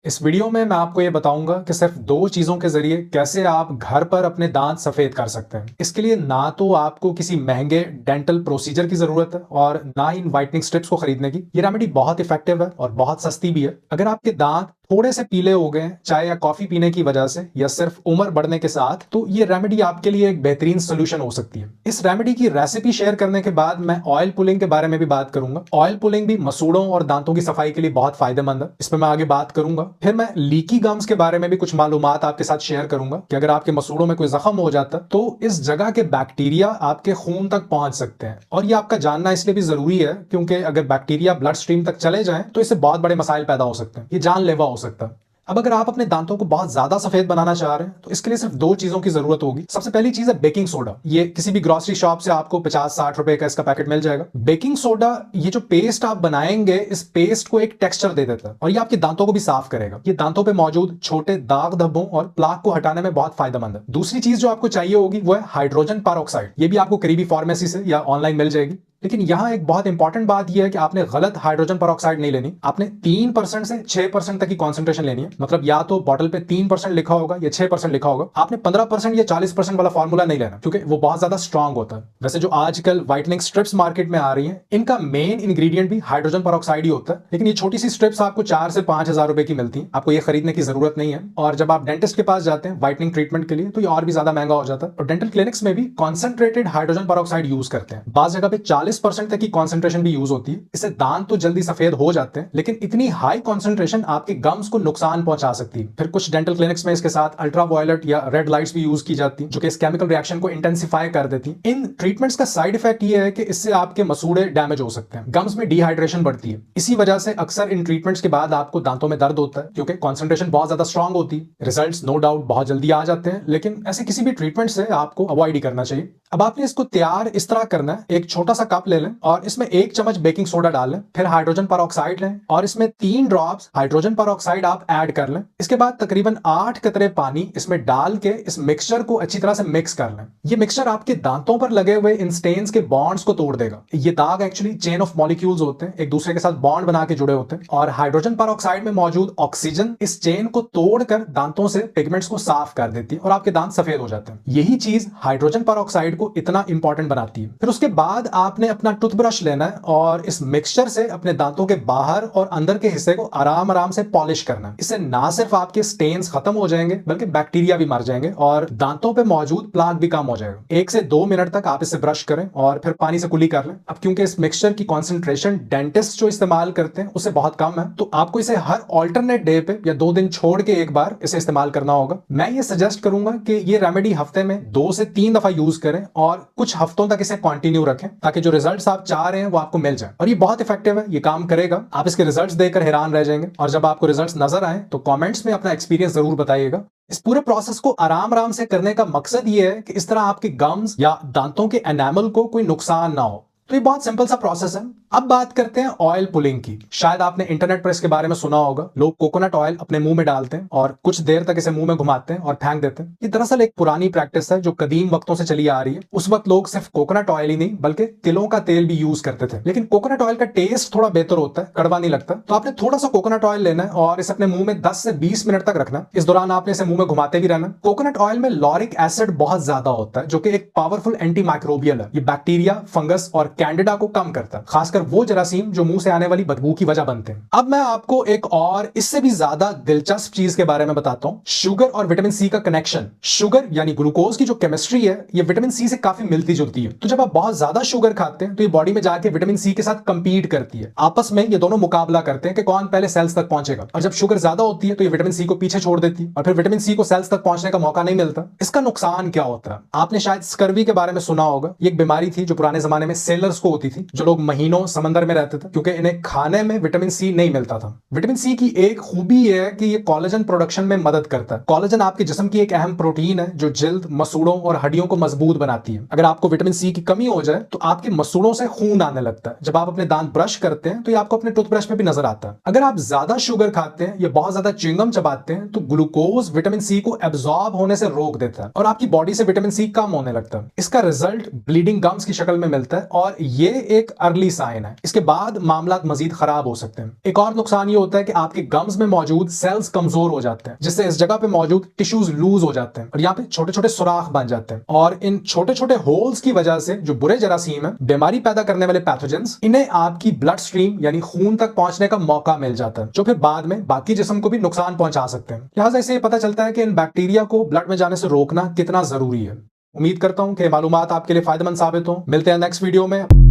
इस वीडियो में मैं आपको ये बताऊंगा कि सिर्फ दो चीजों के जरिए कैसे आप घर पर अपने दांत सफेद कर सकते हैं। इसके लिए ना तो आपको किसी महंगे डेंटल प्रोसीजर की जरूरत है और ना ही इन व्हाइटनिंग स्ट्रिप्स को खरीदने की। ये रेमेडी बहुत इफेक्टिव है और बहुत सस्ती भी है। अगर आपके दांत थोड़े से पीले हो गए चाय या कॉफी पीने की वजह से या सिर्फ उम्र बढ़ने के साथ, तो ये रेमेडी आपके लिए एक बेहतरीन सोल्यूशन हो सकती है। इस रेमेडी की रेसिपी शेयर करने के बाद मैं ऑयल पुलिंग के बारे में भी बात करूंगा। ऑयल पुलिंग भी मसूड़ों और दांतों की सफाई के लिए बहुत फायदेमंद है, इस पर मैं आगे बात करूंगा। फिर मैं लीकी गम्स के बारे में भी कुछ मालूमात आपके साथ शेयर करूंगा कि अगर आपके मसूड़ों में कोई जख्म हो जाता है तो इस जगह के बैक्टीरिया आपके खून तक पहुंच सकते हैं। और ये आपका जानना इसलिए भी जरूरी है क्योंकि अगर बैक्टीरिया ब्लड स्ट्रीम तक चले जाएं तो इससे बहुत बड़े मसाइल पैदा हो सकते हैं, ये जानलेवा हो सकता है। अब अगर आप अपने दांतों को बहुत ज्यादा सफेद बनाना चाह रहे हैं तो इसके लिए सिर्फ दो चीजों की जरूरत होगी। सबसे पहली चीज है बेकिंग सोडा। ये किसी भी ग्रोसरी शॉप से आपको 50-60 रुपए का इसका पैकेट मिल जाएगा। बेकिंग सोडा ये जो पेस्ट आप बनाएंगे, इस पेस्ट को एक टेक्सचर दे देता है और ये आपके दांतों को भी साफ करेगा। ये दांतों पे मौजूद छोटे दाग धब्बों और प्लाक को हटाने में बहुत फायदेमंद है। दूसरी चीज जो आपको चाहिए होगी वो है हाइड्रोजन पेरोक्साइड। ये भी आपको करीबी फार्मेसी से या ऑनलाइन मिल जाएगी। लेकिन यहां एक बहुत इंपॉर्टेंट बात यह है कि आपने गलत हाइड्रोजन पेरोक्साइड नहीं लेनी। आपने 3% से 6% तक की कॉन्सेंट्रेशन लेनी है। मतलब या तो बॉटल पे 3% लिखा होगा या 6% लिखा होगा। आपने 15% या 40% वाला फॉर्मूला नहीं लेना क्योंकि वो बहुत ज्यादा स्ट्रांग होता है। वैसे जो आजकल व्हाइटनिंग स्ट्रिप्स मार्केट में आ रही हैं, इनका मेन इंग्रेडिएंट भी हाइड्रोजन पेरोक्साइड ही होता है। लेकिन ये छोटी सी स्ट्रिप्स आपको 4 से 5 हजार रुपए की मिलती है। आपको ये खरीदने की जरूरत नहीं है। और जब आप डेंटिस्ट के पास जाते हैं व्हाइटनिंग ट्रीटमेंट के लिए तो ये और भी ज्यादा महंगा हो जाता है। और डेंटल क्लिनिक्स में भी कॉन्सेंट्रेटेड हाइड्रोजन पेरोक्साइड यूज करते हैं। बास जगह पे 40% तक की कॉन्सेंट्रेशन भी यूज होती है। इससे दांत तो जल्दी सफेद हो जाते हैं, लेकिन इतनी हाई कॉन्सेंट्रेशन आपके गम्स को नुकसान पहुंचा सकती है। फिर कुछ डेंटल क्लिनिक्स में इसके साथ अल्ट्रावायलेट या रेड लाइट्स भी यूज की जाती हैं, जो कि इस केमिकल रिएक्शन को इंटेंसिफाई कर देती हैं। इन ट्रीटमेंट्स का साइड इफेक्ट ये है कि इससे आपके मसूड़े डैमेज हो सकते हैं, गम्स में डिहाइड्रेशन बढ़ती है। इसी वजह से अक्सर इन ट्रीटमेंट्स के बाद आपको दांतों में दर्द होता है क्योंकि कॉन्सेंट्रेशन बहुत ज्यादा स्ट्रांग होती है। रिजल्ट्स नो डाउट बहुत जल्दी आ जाते हैं, लेकिन ऐसे किसी भी ट्रीटमेंट से आपको अवॉइड ही करना चाहिए। अब आपने इसको तैयार इस तरह करना है, एक छोटा सा कप ले लें और इसमें 1 चम्मच बेकिंग सोडा डाल लें। फिर हाइड्रोजन पेरोक्साइड लें और इसमें 3 ड्रॉप्स हाइड्रोजन पेरोक्साइड आप ऐड कर लें। इसके बाद तकरीबन 8 कतरे पानी इसमें डाल के इस मिक्सचर को अच्छी तरह से मिक्स कर लें। ये मिक्सचर आपके दांतों पर लगे हुए इन स्टेन्स के बॉन्ड्स को तोड़ देगा। ये दाग एक्चुअली चेन ऑफ मॉलिक्यूल्स होते हैं, एक दूसरे के साथ बॉन्ड बना के जुड़े होते हैं और हाइड्रोजन पेरोक्साइड में मौजूद ऑक्सीजन इस चेन को तोड़कर दांतों से पिगमेंट्स को साफ कर देती है और आपके दांत सफेद हो जाते हैं। यही चीज हाइड्रोजन पेरोक्साइड को इतना इंपॉर्टेंट बनाती है। फिर उसके बाद आपने अपना टूथब्रश लेना है और इस मिक्सचर से अपने दांतों के बाहर और अंदर के हिस्से को आराम आराम से पॉलिश करना है। इससे ना सिर्फ आपके स्टेन्स खत्म हो जाएंगे बल्कि बैक्टीरिया भी मर जाएंगे और दांतों पे मौजूद प्लाक भी कम हो जाएगा। 1 से 2 मिनट तक आप इसे ब्रश करें और फिर पानी से कुली कर लें। अब क्योंकि इस मिक्सचर की कॉन्सेंट्रेशन डेंटिस्ट जो इस्तेमाल करते हैं उससे बहुत कम है, तो आपको इसे हर ऑल्टरनेट डे पे या 2 दिन छोड़ के एक बार इसे इस्तेमाल करना होगा। मैं ये सजेस्ट करूंगा कि ये रेमेडी हफ्ते में 2 से 3 दफा यूज करें और कुछ हफ्तों तक इसे कंटिन्यू रखें ताकि जो रिजल्ट्स आप चाह रहे हैं वो आपको मिल जाए। और ये बहुत इफेक्टिव है, ये काम करेगा। आप इसके रिजल्ट्स देखकर हैरान रह जाएंगे और जब आपको रिजल्ट्स नजर आए तो कमेंट्स में अपना एक्सपीरियंस जरूर बताइएगा। इस पूरे प्रोसेस को आराम आराम से करने का मकसद ये है कि इस तरह आपके गम्स या दांतों के एनामल को कोई नुकसान ना हो। तो ये बहुत सिंपल सा प्रोसेस है। अब बात करते हैं ऑयल पुलिंग की। शायद आपने इंटरनेट पर इसके बारे में सुना होगा। लोग कोकोनट ऑयल अपने मुंह में डालते हैं और कुछ देर तक इसे मुंह में घुमाते हैं और फेंक देते हैं। ये दरअसल एक पुरानी प्रैक्टिस है जो कदीम वक्तों से चली आ रही है। उस वक्त लोग सिर्फ कोकोनट ऑयल ही नहीं बल्कि तिलों का तेल भी यूज करते थे। लेकिन कोकोनट ऑयल का टेस्ट थोड़ा बेहतर होता है, कड़वा नहीं लगता। तो आपने थोड़ा सा कोकोनट ऑयल लेना है और इसे अपने मुंह में 10 से 20 मिनट तक रखना है। इस दौरान आपने इसे मुंह में घुमाते भी रहना। कोकोनट ऑयल में लॉरिक एसिड बहुत ज्यादा होता है जो कि एक पावरफुल एंटी माइक्रोबियल है। ये बैक्टीरिया, फंगस और कैंडिडा को कम करता है, खासकर वो जरासीम जो मुंह से आने वाली बदबू की वजह बनते हैं। अब मैं आपको एक और इससे भी ज्यादा दिलचस्प चीज के बारे में बताता हूं, शुगर और विटामिन सी का कनेक्शन। शुगर यानी ग्लूकोज की जो केमिस्ट्री है ये विटामिन सी से काफी मिलती जुलती है। तो जब आप बहुत ज्यादा शुगर खाते हैं तो ये बॉडी में जाके विटामिन सी के साथ कंपीट करती है। आपस में ये दोनों मुकाबला करते हैं कि कौन पहले सेल्स तक पहुंचेगा। और जब शुगर ज्यादा होती है तो ये विटामिन सी को पीछे छोड़ देती है और फिर विटामिन सी को सेल्स तक पहुंचने का मौका नहीं मिलता। इसका नुकसान क्या होता है? आपने शायद स्कर्वी के बारे में सुना होगा। ये एक बीमारी थी जो पुराने जमाने में सेलर्स को होती थी, जो लोग महीनों समंदर में रहते थे क्योंकि इन्हें खाने में विटामिन सी नहीं मिलता था। विटामिन सी की एक खूबी है कि ये कोलेजन प्रोडक्शन में मदद करता है। कोलेजन आपके जिस्म की एक अहम प्रोटीन है जो जल्द, मसूड़ों और हड्डियों को मजबूत बनाती है। अगर आपको विटामिन सी की कमी हो जाए तो आपके मसूड़ों से खून आने लगता है। जब आप अपने दांत ब्रश करते हैं तो ये आपको अपने टूथब्रश में भी नजर आता है। अगर आप ज्यादा शुगर खाते हैं या बहुत ज्यादा च्युइंगम चबाते हैं तो ग्लूकोज विटामिन सी को एब्जॉर्ब होने से रोक देता है और आपकी बॉडी से विटामिन सी कम होने लगता है। इसका रिजल्ट ब्लीडिंग गम्स की शक्ल में मिलता है और ये एक अर्ली साइन है। इसके बाद मामला मजीद खराब हो सकते हैं। एक और नुकसान ये होता है कि आपके गम्स में मौजूद सेल्स कमजोर हो जाते हैं, जिससे इस जगह पे मौजूद टिश्यूज लूज हो जाते हैं और यहाँ पे छोटे छोटे सुराख बन जाते हैं। और इन छोटे छोटे होल्स की वजह से जो बुरे जरासीम है, बीमारी पैदा करने वाले पैथोजेंस, इन्हें आपकी ब्लड स्ट्रीम यानी खून तक पहुंचने का मौका मिल जाता है, जो फिर बाद में बाकी जिस्म को भी नुकसान पहुंचा सकते हैं। लिहाजा इससे पता चलता है कि इन बैक्टीरिया को ब्लड में जाने से रोकना कितना जरूरी है। उम्मीद करता हूं कि मालूमात आपके लिए फायदेमंद साबित हो। मिलते हैं नेक्स्ट वीडियो में।